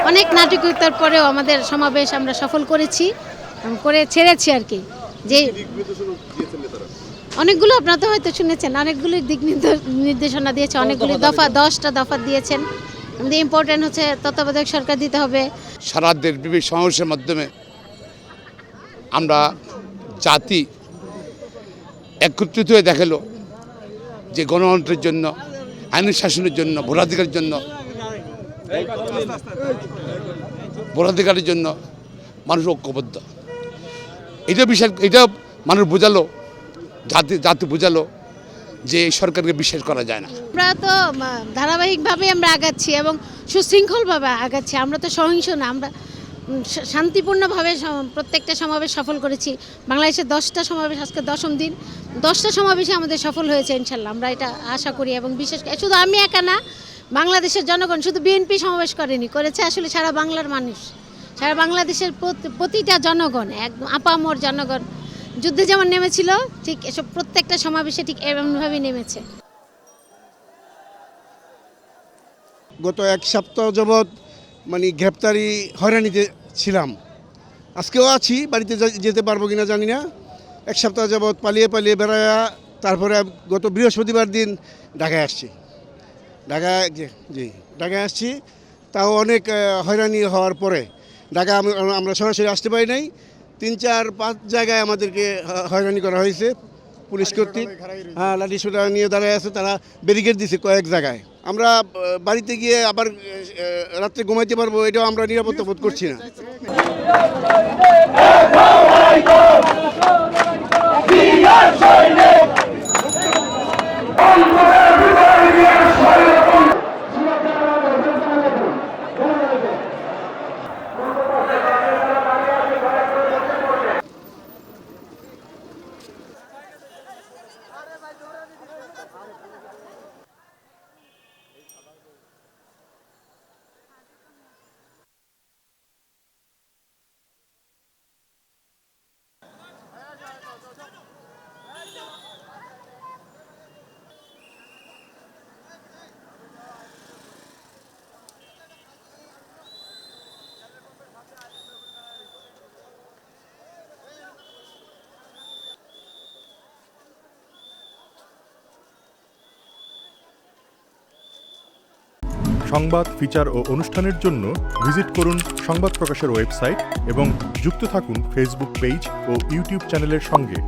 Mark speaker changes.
Speaker 1: অনেক নাটকীয়তার পরেও আমাদের সমাবেশ আমরা সফল করেছি, করে ছেড়েছি আর কি। যে অনেকগুলো আপনারা তো হয়তো শুনেছেন, অনেকগুলো দিক নির্দেশনা দিয়েছে, অনেকগুলি দফা 10টা দফা দিয়েছেন। আমাদের ইম্পর্টেন্ট হচ্ছে তত্ত্বাবধায়ক সরকার দিতে হবে।
Speaker 2: সারা দেশ বিভিন্ন সমাবেশের মাধ্যমে আমরা জাতি একত্রিত হয়ে দেখালো যে গণতন্ত্রের জন্য, আইনের শাসনের জন্য, ভোটাধিকারের জন্য মানুষ ঐক্যবদ্ধ। এটা মানুষ বোঝালো, জাতি বোঝালো যে সরকারকে বিশ্বাস করা যায় না।
Speaker 1: আমরা তো ধারাবাহিকভাবে আমরা আগাচ্ছি এবং সুশৃঙ্খলভাবে আগাচ্ছি। আমরা তো সহিংস না, আমরা শান্তিপূর্ণভাবে প্রত্যেকটা সমাবেশ সফল করেছি। বাংলাদেশের 10টা সমাবেশ, আজকে 10ম দিন, 10টা সমাবেশে আমাদের সফল হয়েছে ইনশাল্লাহ। আমরা এটা আশা করি এবং বিশেষ করে শুধু আমি একা না, বাংলাদেশের জনগণ, শুধু বিএনপি সমাবেশ করেনি, করেছে আসলে সারা বাংলার মানুষ, সারা বাংলাদেশের প্রতিটা জনগণ, একদম আপামর জনগণ যুদ্ধে যেমন নেমেছিল ঠিক এসব প্রত্যেকটা সমাবেশে ঠিক এমনভাবেই নেমেছে।
Speaker 3: গত এক সপ্তাহ যাবৎ মানে গ্রেপ্তারি হয়রানিতে ছিলাম, আজকেও আছি, বাড়িতে যেতে পারবো কিনা জানি না। এক সপ্তাহ যাবৎ পালিয়ে বেড়ায়া তারপরে গত বৃহস্পতিবার দিন ঢাকায় আসছি। ঢাকায় আসছি, তাও অনেক হয়রানি হওয়ার পরে ঢাকা আমরা সরাসরি আসতে পারি নাই। 3-4-5 জায়গায় আমাদেরকে হয়রানি করা হয়েছে পুলিশ কর্তৃক। হ্যাঁ, লাঠি সোটা নিয়ে দাঁড়ায় আছে, তারা ব্যারিকেড দিছে কয়েক জায়গায়। আমরা বাড়িতে গিয়ে আবার রাত্রে ঘুমাইতে পারবো, এটাও আমরা নিরাপত্তা বোধ করছি না।
Speaker 4: সংবাদ, ফিচার ও অনুষ্ঠানের জন্য ভিজিট করুন সংবাদ প্রকাশের ওয়েবসাইট এবং যুক্ত থাকুন ফেসবুক পেজ ও ইউটিউব চ্যানেলের সঙ্গে।